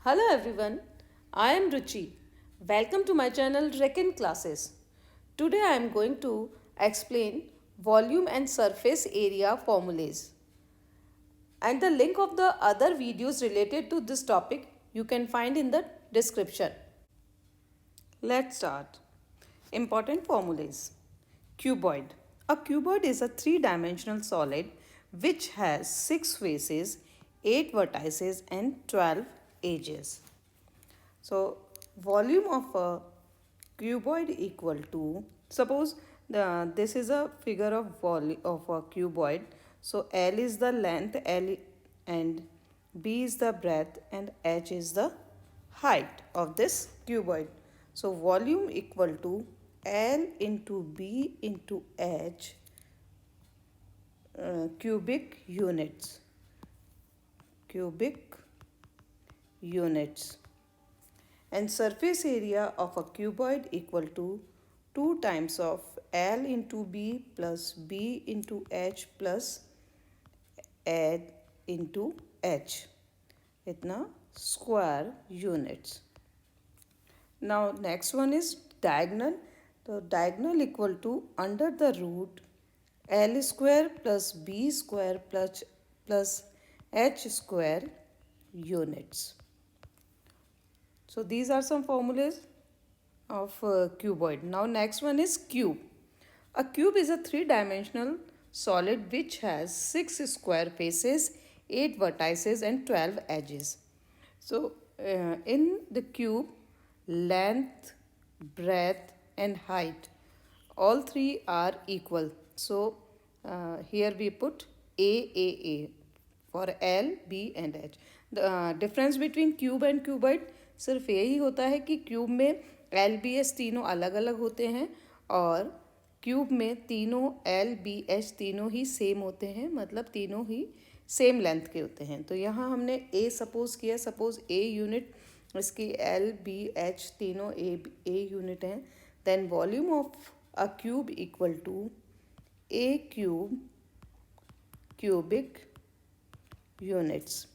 Hello everyone, I am Ruchi. Welcome to my channel Reckon Classes. Today I am going to explain volume and surface area formulas. And the link of the other videos related to this topic you can find in the description. Let's start. Important formulas. Cuboid. A cuboid is a three-dimensional solid which has 6 faces, 8 vertices and 12 edges. So volume of a cuboid equal to, suppose this is a figure of volume of a cuboid. So L is the length, L and B is the breadth and H is the height of this cuboid. So volume equal to L into B into H cubic units. Cubic units. And surface area of a cuboid equal to 2 times of L into B plus B into H plus L into H. Itna square units. Now next one is diagonal. So diagonal equal to under the root L square plus B square plus H square units. So these are some formulas of cuboid. Now next one is cube. A cube is a three-dimensional solid which has 6 square faces, 8 vertices and 12 edges. So in the cube, length, breadth and height, all three are equal. So here we put A for L, B and H. The difference between cube and cuboid सिर्फ यही होता है कि cube में L b h तीनों अलग अलग होते हैं और क्यूब में तीनों एल बी एच तीनों ही सेम होते हैं, मतलब तीनों ही सेम लेंथ के होते हैं. तो यहाँ हमने ए सपोज किया, सपोज ए यूनिट, इसकी एल बी एच तीनों ए यूनिट हैं. Then volume of a cube equal to a cube cubic units.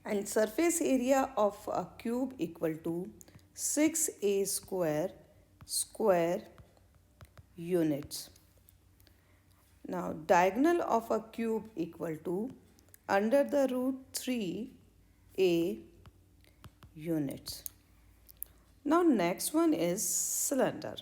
And surface area of a cube equal to 6a square units. Now diagonal of a cube equal to under the root 3a units. Now next one is cylinder.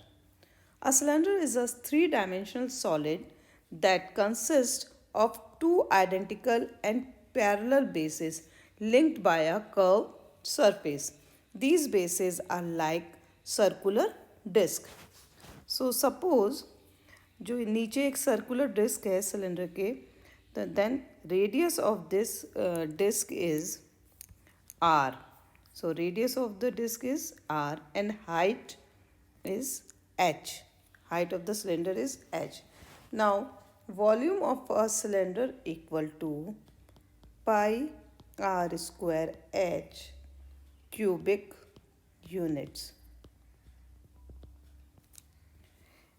A cylinder is a three-dimensional solid that consists of two identical and parallel bases linked by a curved surface. These bases are like circular disc. So suppose जो नीचे एक circular disc है cylinder के, then radius of this disc is r. So radius of the disc is r and height is h. Height of the cylinder is h. Now volume of a cylinder equal to pi r square h cubic units.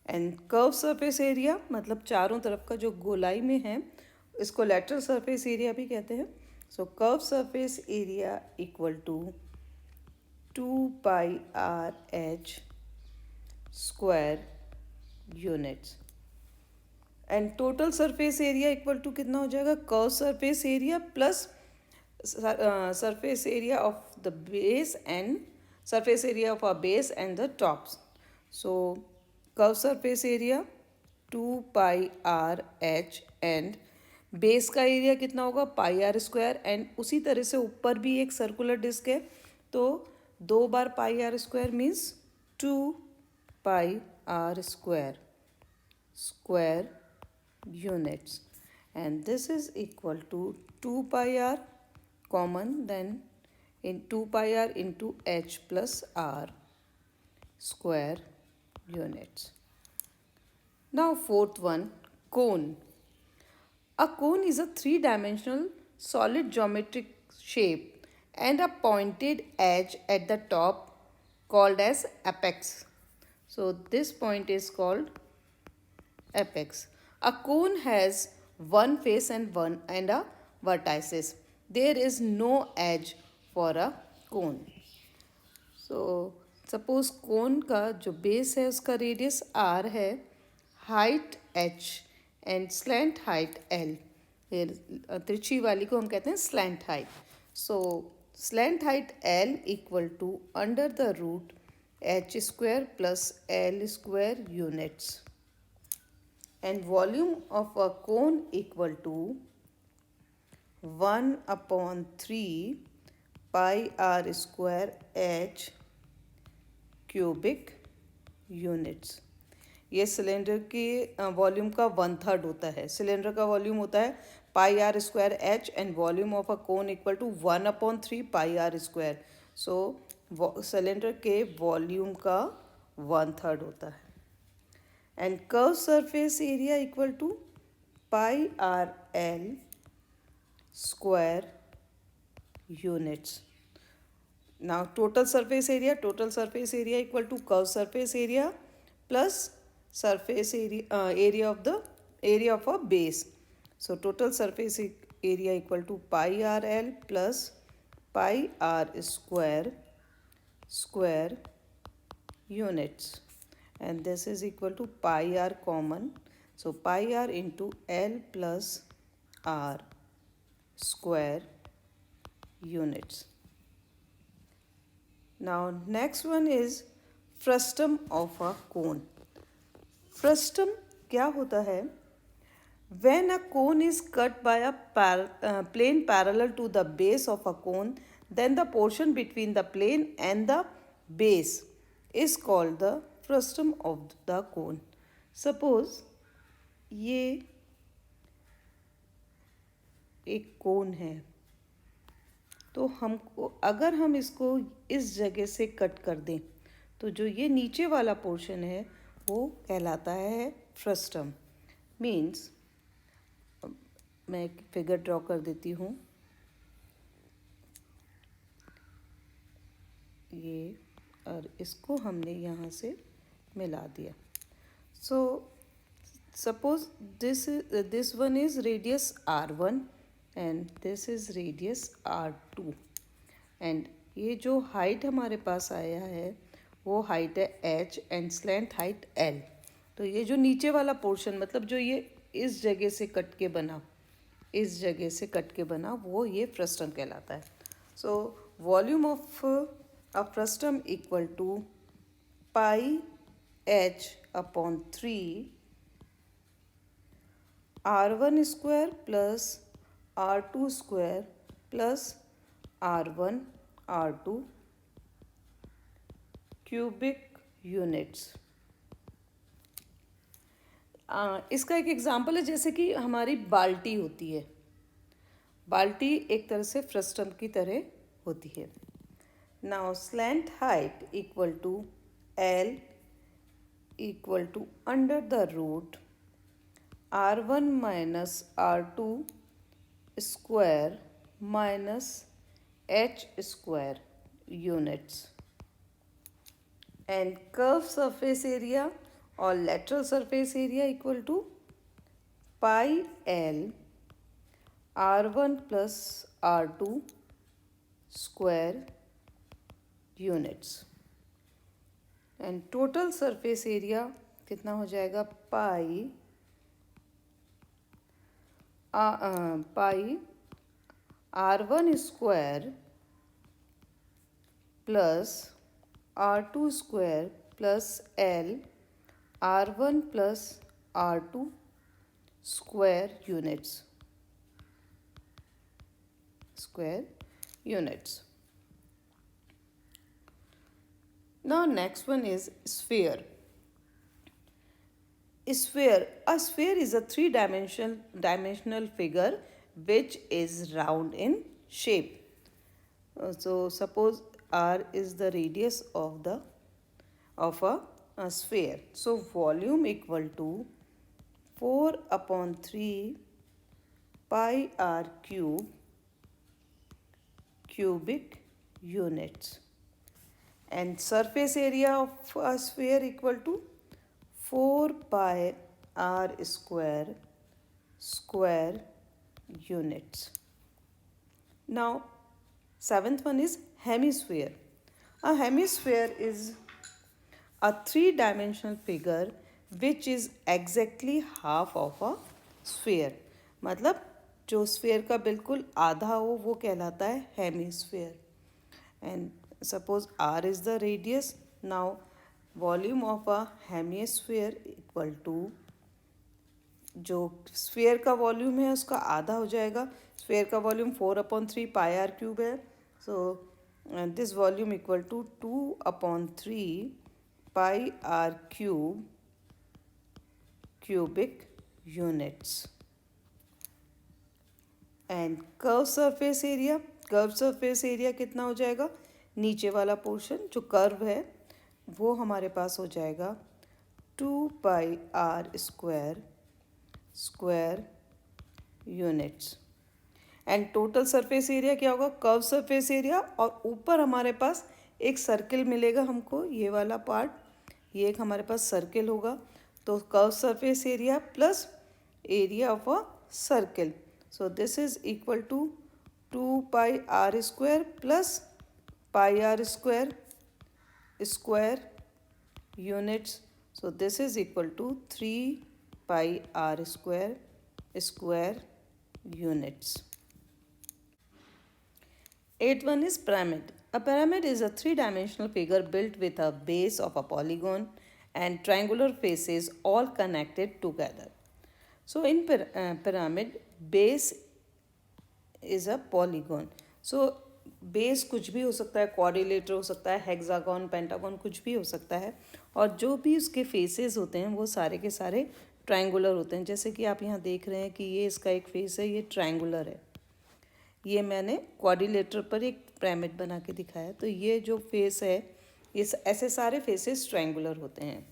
And curve surface area मतलब चारों तरफ का जो गोलाई में है इसको lateral surface area भी कहते हैं. So curve surface area equal to 2 pi r h square units. And total surface area equal to कितना हो जाएगा, curve surface area plus surface area of the base and surface area of our base and the tops. So curve surface area 2 pi r h and base का area कितना होगा पाई r square. And उसी तरह से ऊपर भी एक circular disc है तो 2 बार pi r square means 2 pi r square units. And this is equal to 2 pi r common, then in 2 pi r into h plus r square units. Now fourth one, cone. A cone is a three-dimensional solid geometric shape and a pointed edge at the top called as apex. So this point is called apex. A cone has one face and a vertices. There is no edge for a cone. So suppose cone का जो base है उसका radius r है, height h and slant height l. तिरछी वाली को हम कहते हैं slant height. So slant height l equal to under the root h square plus l square units. And volume of a cone equal to 1/3 pi r square h cubic units. ये cylinder के volume का 1/3 होता है. Cylinder का volume होता है pi r square h and volume of a cone equal to 1/3 pi r square. So cylinder के volume का 1/3 होता है. And curved surface area equal to pi r l square units. Now total surface area equal to curved surface area plus surface area of the area of a base. So total surface area equal to pi r l plus pi r square units. And this is equal to pi r common. So pi r into l plus r square units. Now next one is frustum of a cone. Frustum क्या होता है? When a cone is cut by a plane parallel to the base of a cone, then the portion between the plane and the base is called the frustum of the cone. Suppose ये एक कोन है, तो हमको अगर हम इसको इस जगह से कट कर दें तो जो ये नीचे वाला पोर्शन है वो कहलाता है फ्रस्टम. मीन्स मैं एक फिगर ड्रॉ कर देती हूँ. ये और इसको हमने यहाँ से मिला दिया. So suppose this one is radius r1 and this is radius r2 and ये जो हाइट हमारे पास आया है वो हाइट है h and slant height l. तो ये जो नीचे वाला पोर्शन मतलब जो ये इस जगह से कट के बना वो ये फ्रस्टम कहलाता है. So volume of a frustum equal to pi h upon 3 r1 square plus r2 square plus r1 r2 cubic units. इसका एक एग्जांपल है जैसे कि हमारी बाल्टी होती है. बाल्टी एक तरह से फ्रस्टम की तरह होती है. Now slant height equal to l equal to under the root r1 minus r2 square minus h square units. And curve surface area और lateral surface area equal to pi l r1 plus r2 square units. and total surface area कितना हो जाएगा? पाई r1 square plus r2 square plus l r1 plus r2 square units. Now next one is sphere. A sphere is a three-dimensional figure which is round in shape. So suppose r is the radius of a sphere. So volume equal to 4/3 pi r cubic units. And surface area of a sphere equal to 4 pi r square units. Now Seventh one is hemisphere. A hemisphere is a three-dimensional figure which is exactly half of a sphere. मतलब जो sphere का बिल्कुल आधा हो वो कहलाता है hemisphere. And suppose r is the radius. Now volume of a hemisphere equal to जो स्फेयर का वॉल्यूम है उसका आधा हो जाएगा. स्फेयर का वॉल्यूम 4/3 पाई आर क्यूब है. So this volume equal to 2/3 pi r cube cubic units. And curve surface area. Curve surface area कितना हो जाएगा? नीचे वाला पोर्शन जो कर्व है वो हमारे पास हो जाएगा 2 πr square units. And total surface area क्या होगा? कर्व सरफेस एरिया और ऊपर हमारे पास एक सर्किल मिलेगा हमको, ये वाला पार्ट, ये एक हमारे पास सर्किल होगा. तो curve surface area plus area of a circle. So this is equal to 2 πr² plus pi r square units. So this is equal to 3 πr² square units. Eighth one is pyramid. A pyramid is a three-dimensional figure built with a base of a polygon and triangular faces all connected together. So in pyramid, base is a polygon. So base कुछ भी हो सकता है, quadrilateral हो सकता है, hexagon, pentagon, कुछ भी हो सकता है. और जो भी उसके फेसेस होते हैं वो सारे के सारे ट्रायंगुलर होते हैं. जैसे कि आप यहाँ देख रहे हैं कि ये इसका एक फेस है, ये ट्रायंगुलर है. ये मैंने क्वाड्रिलेटर पर एक पिरामिड बना के दिखाया. तो ये जो फेस है ये ऐसे सारे फेसेस ट्रायंगुलर होते हैं.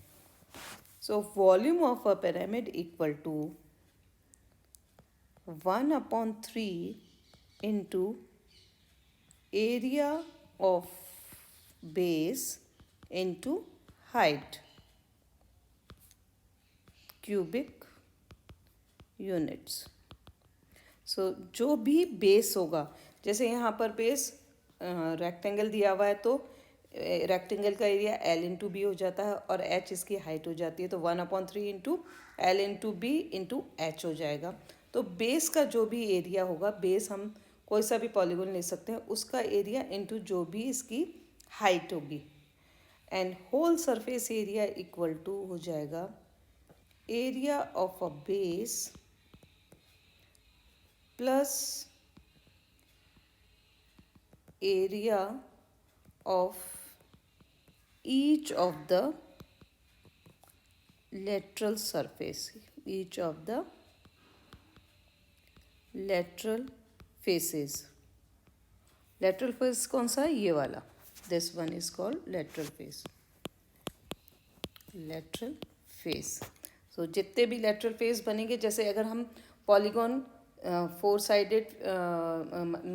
So volume of a pyramid equal to 1/3 into area of base into height cubic units. So जो भी बेस होगा, जैसे यहाँ पर बेस रेक्टेंगल दिया हुआ है तो रेक्टेंगल का एरिया L इंटू बी हो जाता है और H इसकी हाइट हो जाती है. तो 1/3 into L into b into H हो जाएगा. तो बेस का जो भी एरिया होगा, बेस हम कोई सा भी पॉलीगॉन ले सकते हैं, उसका एरिया इंटू जो भी इसकी हाइट होगी. And whole surface area equal to हो जाएगा area of a base plus area of each of the lateral surface, each of the lateral faces. Lateral face कौन सा है? ये वाला. This one is called lateral face. Lateral face. So जितने भी lateral face बनेंगे, जैसे अगर हम पॉलीगॉन 4 साइडेड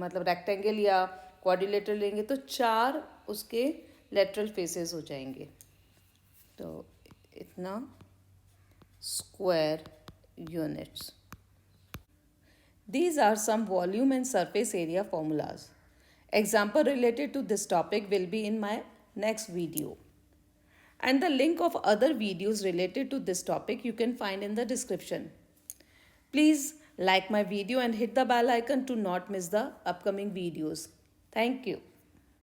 मतलब रेक्टेंगल या क्वाड्रिलेटर लेंगे तो 4 उसके लेटरल फेसेस हो जाएंगे. तो इतना square units. These are some volume and surface area formulas. Example related to this topic will be in my next video. And the link of other videos related to this topic you can find in the description. Please like my video and hit the bell icon to not miss the upcoming videos. Thank you.